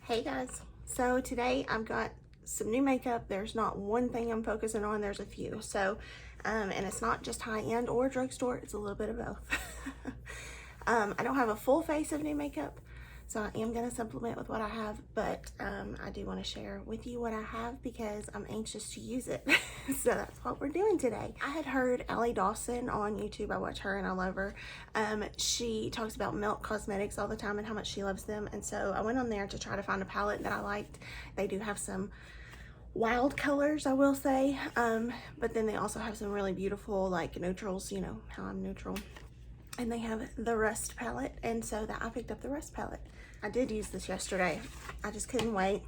Hey guys, so today I've got some new makeup. There's not one thing I'm focusing on, there's a few. And it's not just high-end or drugstore, it's a little bit of both. I don't have a full face of new makeup, so I am gonna supplement with what I have, but I do wanna share with you what I have because I'm anxious to use it. So that's what we're doing today. I had heard Allie Dawson on YouTube. I watch her and I love her. She talks about Milk Cosmetics all the time and how much she loves them. And so I went on there to try to find a palette that I liked. They do have some wild colors, I will say. But then they also have some really beautiful like neutrals, you know how I'm neutral. And they have the Rust palette, and so I picked up the Rust palette. I did use this yesterday. I just couldn't wait,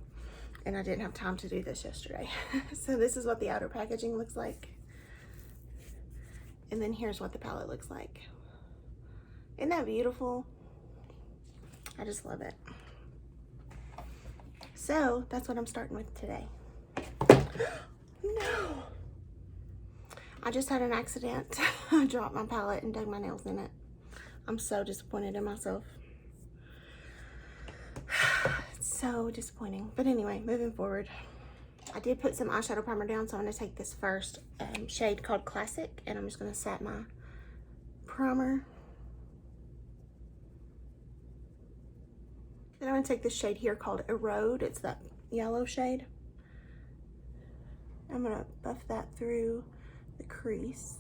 and I didn't have time to do this yesterday. So this is what the outer packaging looks like. And then here's what the palette looks like. Isn't that beautiful? I just love it. So that's what I'm starting with today. No! I just had an accident. I dropped my palette and dug my nails in it. I'm so disappointed in myself. It's so disappointing. But anyway, moving forward. I did put some eyeshadow primer down, so I'm going to take this first shade called Classic, and I'm just going to set my primer. Then I'm going to take this shade here called Erode. It's that yellow shade. I'm going to buff that through the crease.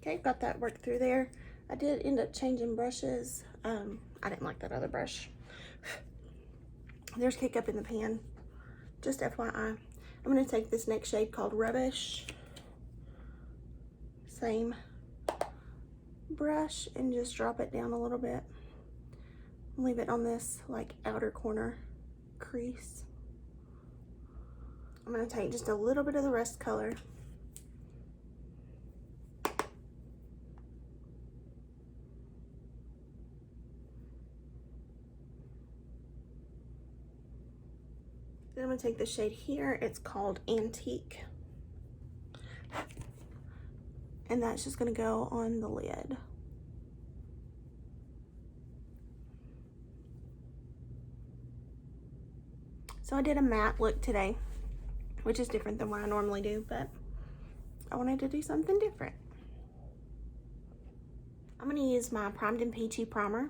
Okay, got that worked through there. I did end up changing brushes. I didn't like that other brush. There's Kick Up in the Pan. Just FYI. I'm going to take this next shade called Rubbish. Same brush and just drop it down a little bit. Leave it on this like outer corner crease. I'm going to take just a little bit of the Rust color. Then I'm going to take the shade here. It's called Antique. And that's just going to go on the lid. So I did a matte look today, which is different than what I normally do, but I wanted to do something different. I'm going to use my Primed and Peachy primer.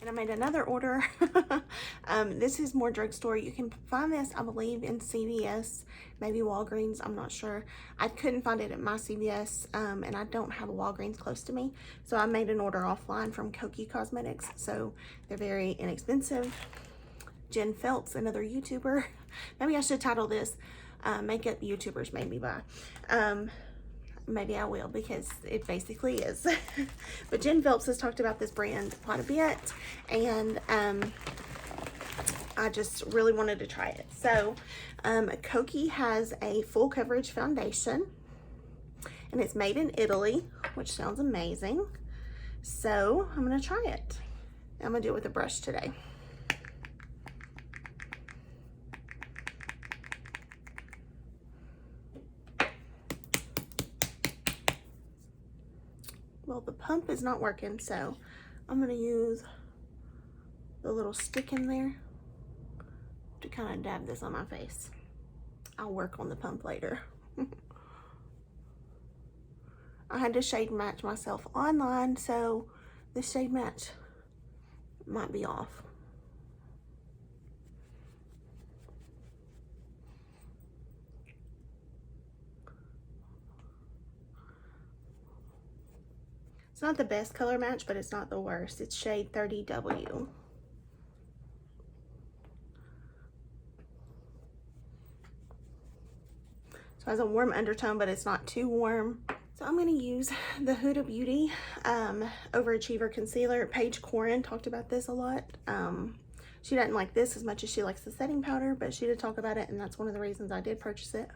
And I made another order. This is more drugstore. You can find this, I believe, in CVS, maybe Walgreens, I'm not sure. I couldn't find it at my CVS, and I don't have a Walgreens close to me. So I made an order offline from Koki Cosmetics. So they're very inexpensive. Jen Feltz, another YouTuber. Maybe I should title this, Makeup YouTubers Made Me Buy. Maybe I will, because it basically is. But Jen Phelps has talked about this brand quite a bit, and I just really wanted to try it. So Koki has a full coverage foundation, and it's made in Italy, which sounds amazing. So I'm going to try it. I'm going to do it with a brush today. Well, the pump is not working, so I'm going to use the little stick in there to kind of dab this on my face. I'll work on the pump later. I had to shade match myself online, so the shade match might be off. It's not the best color match, but it's not the worst. It's shade 30W. So it has a warm undertone, but it's not too warm. So I'm going to use the Huda Beauty Overachiever Concealer. Paige Corin talked about this a lot. She doesn't like this as much as she likes the setting powder, but she did talk about it, and that's one of the reasons I did purchase it.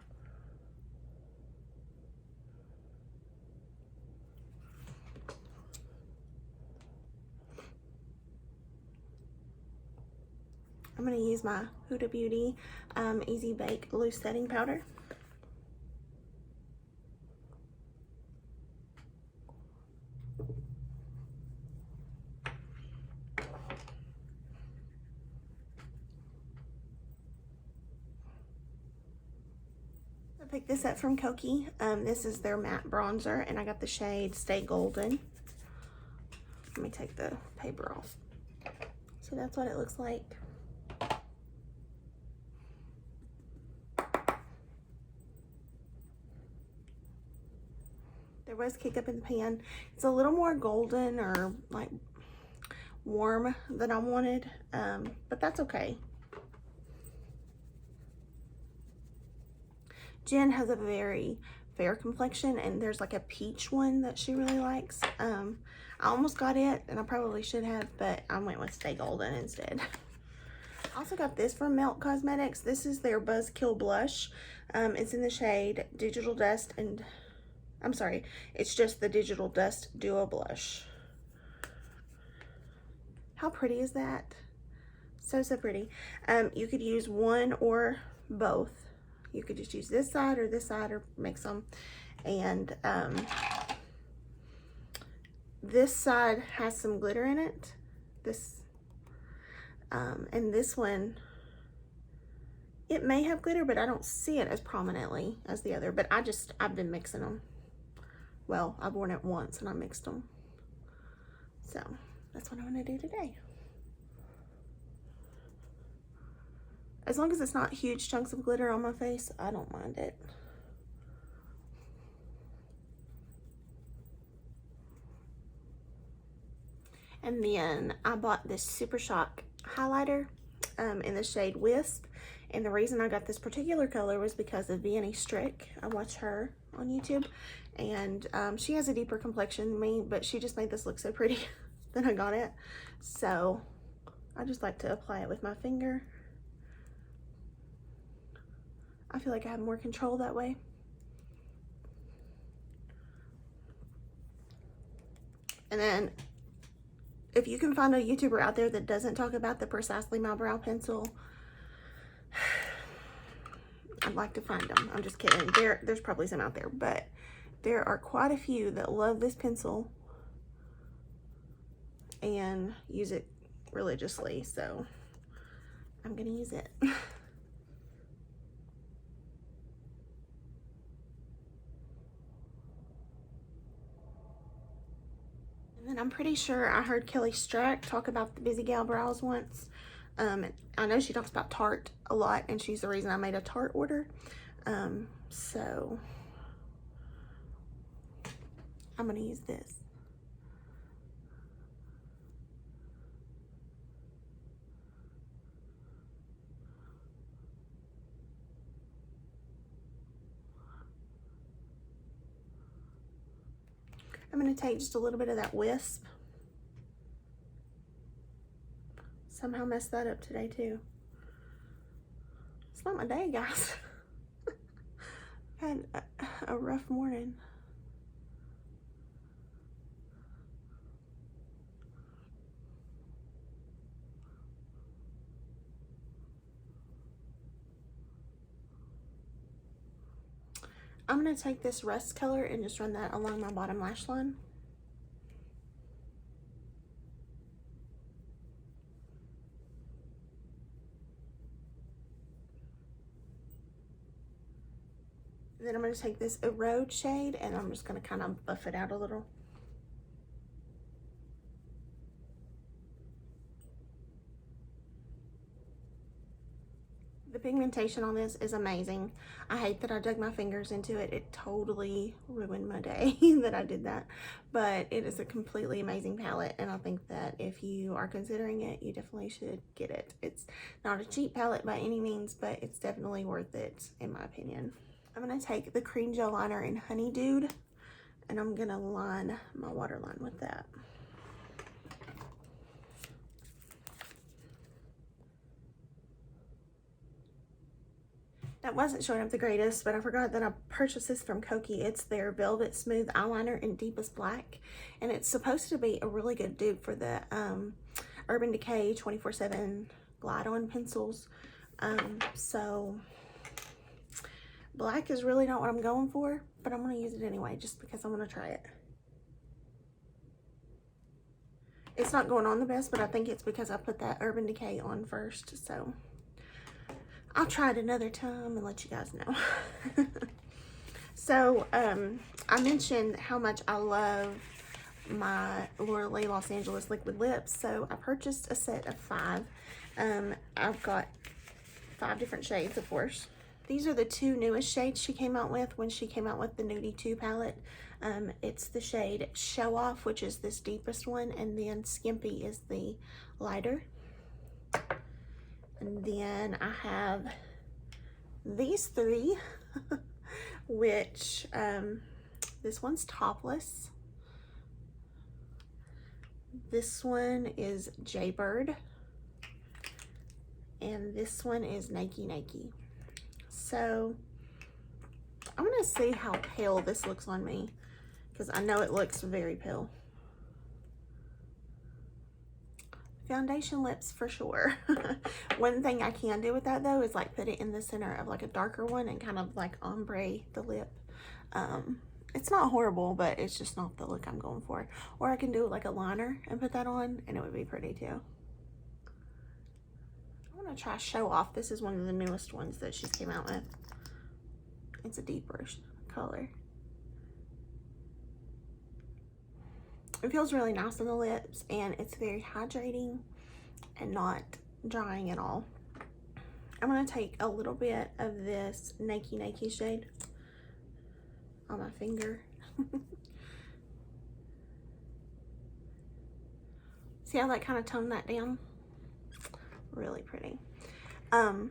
I'm going to use my Huda Beauty Easy Bake Loose Setting Powder. I picked this up from Koki. This is their matte bronzer, and I got the shade Stay Golden. Let me take the paper off. So that's what it looks like. There was kick up in the pan. It's a little more golden or like warm than I wanted, but that's okay. Jen has a very fair complexion, and there's like a peach one that she really likes. I almost got it, and I probably should have, but I went with Stay Golden instead. I also got this from Melt Cosmetics. This is their Buzzkill Blush. It's in the shade Digital Dust, and I'm sorry, it's just the Digital Dust Duo Blush. How pretty is that? So, so pretty. You could use one or both. You could just use this side or mix them. And this side has some glitter in it. And this one, it may have glitter, but I don't see it as prominently as the other. But I've been mixing them. Well, I've worn it once and I mixed them. So that's what I'm gonna do today. As long as it's not huge chunks of glitter on my face, I don't mind it. And then I bought this Super Shock highlighter in the shade Wisp. And the reason I got this particular color was because of Vianney Strick. I watch her on YouTube, and she has a deeper complexion than me, but she just made this look so pretty that I got it. So I just like to apply it with my finger. I feel like I have more control that way. And then if you can find a YouTuber out there that doesn't talk about the Precisely My Brow Pencil, I'd like to find them. I'm just kidding. There's probably some out there, but there are quite a few that love this pencil and use it religiously. So I'm gonna use it. And then I'm pretty sure I heard Kelly Strack talk about the Busy Gal brows once. I know she talks about Tarte a lot, and she's the reason I made a Tarte order. So I'm gonna use this. I'm gonna take just a little bit of that Wisp. Somehow messed that up today too. It's not my day, guys. I had a rough morning. I'm going to take this rust color and just run that along my bottom lash line. Then I'm going to take this Erode shade and I'm just going to kind of buff it out a little. The pigmentation on this is amazing. I hate that I dug my fingers into it. It totally ruined my day that I did that. But it is a completely amazing palette, and I think that if you are considering it, you definitely should get it. It's not a cheap palette by any means, but it's definitely worth it in my opinion. I'm going to take the cream gel liner in Honey Dude, And I'm gonna line my waterline with that. That wasn't showing up the greatest, but I forgot that I purchased this from Koki. It's their Velvet Smooth Eyeliner in Deepest Black. And it's supposed to be a really good dupe for the Urban Decay 24/7 Glide-On pencils. So black is really not what I'm going for, but I'm going to use it anyway just because I want to try it. It's not going on the best, but I think it's because I put that Urban Decay on first, so I'll try it another time and let you guys know. So, I mentioned how much I love my Laura Lee Los Angeles liquid lips, so I purchased a set of 5. I've got 5 different shades, of course. These are the 2 newest shades she came out with when she came out with the Nudie 2 palette. It's the shade Show Off, which is this deepest one, and then Skimpy is the lighter. And then I have these 3, which this one's Topless. This one is Jaybird. And this one is Nakey Nakey. So I'm gonna see how pale this looks on me, because I know it looks very pale. Foundation lips for sure. One thing I can do with that though is like put it in the center of like a darker one and kind of like ombre the lip. It's not horrible, but it's just not the look I'm going for. Or I can do like a liner and put that on and it would be pretty too. I'm gonna try Show Off. This is one of the newest ones that she's came out with. It's a deeper color. It feels really nice on the lips, and it's very hydrating and not drying at all. I'm going to take a little bit of this Nakey Nakey shade on my finger. See how that kind of toned that down? Really pretty. I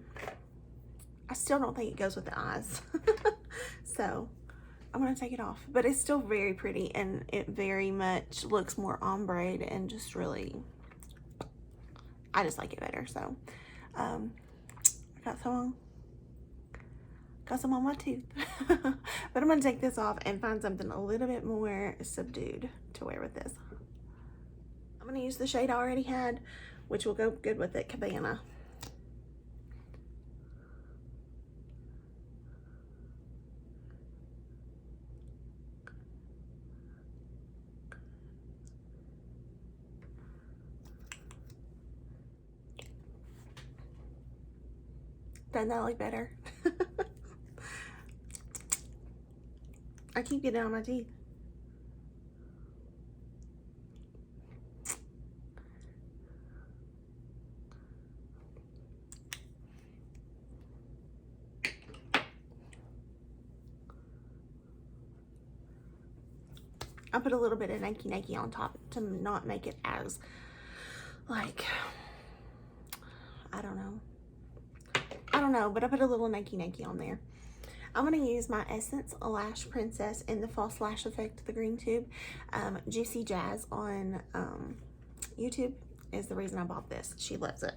still don't think it goes with the eyes. So I'm going to take it off, but it's still very pretty, and it very much looks more ombre and just really, I just like it better. So I got some on my tooth. But I'm going to take this off and find something a little bit more subdued to wear with this. I'm going to use the shade I already had, which will go good with it, Cabana. Doesn't that look better? I keep getting it on my teeth. I put a little bit of Nakey Nakey on top to not make it as, like, I don't know, but I put a little Nakey Nakey on there. I'm going to use my Essence Lash Princess in the False Lash Effect, the green tube. Juicy Jazz on YouTube is the reason I bought this. She loves it.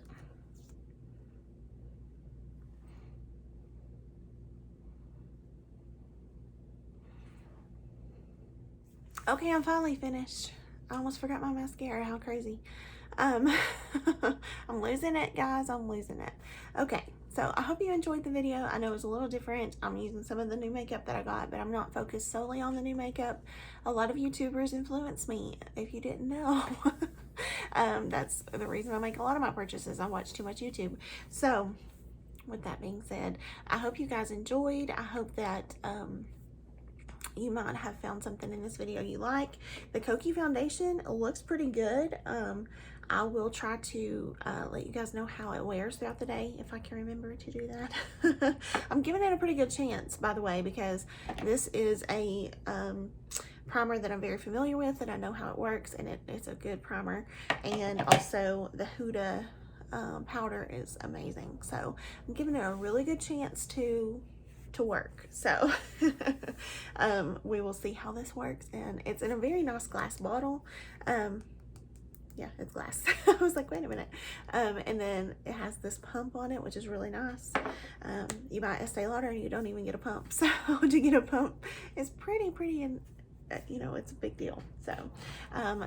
Okay, I'm finally finished. I almost forgot my mascara. How crazy. I'm losing it, guys. I'm losing it. Okay, so I hope you enjoyed the video. I know it's a little different. I'm using some of the new makeup that I got, but I'm not focused solely on the new makeup. A lot of YouTubers influence me, if you didn't know. That's the reason I make a lot of my purchases. I watch too much YouTube. So with that being said, I hope you guys enjoyed. I hope that you might have found something in this video you like. The Koki foundation looks pretty good. I will try to let you guys know how it wears throughout the day, if I can remember to do that. I'm giving it a pretty good chance, by the way, because this is a primer that I'm very familiar with, and I know how it works, and it's a good primer. And also the Huda powder is amazing. So I'm giving it a really good chance to to work. So we will see how this works. And it's in a very nice glass bottle. Yeah, it's glass. I was like, wait a minute. And then it has this pump on it, which is really nice. You buy Estee Lauder and you don't even get a pump. So to get a pump is pretty, and you know, it's a big deal. So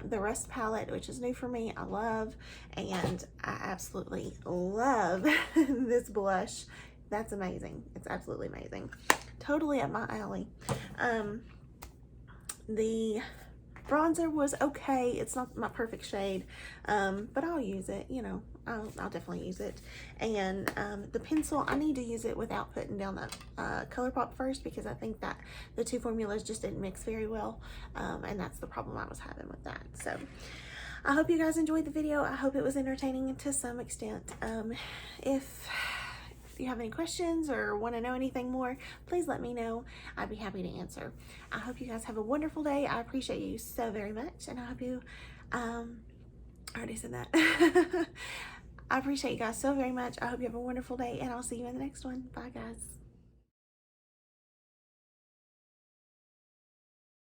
the Rust palette, which is new for me, I love. And I absolutely love this blush. That's amazing. It's absolutely amazing. Totally up my alley. The bronzer was okay. It's not my perfect shade, but I'll use it, you know. I'll definitely use it. And the pencil, I need to use it without putting down the ColourPop first, because I think that the two formulas just didn't mix very well, and that's the problem I was having with that. So I hope you guys enjoyed the video. I hope it was entertaining to some extent. If you have any questions or want to know anything more, please let me know. I'd be happy to answer. I hope you guys have a wonderful day. I appreciate you so very much, and I hope you, I already said that. I appreciate you guys so very much. I hope you have a wonderful day, and I'll see you in the next one. Bye, guys.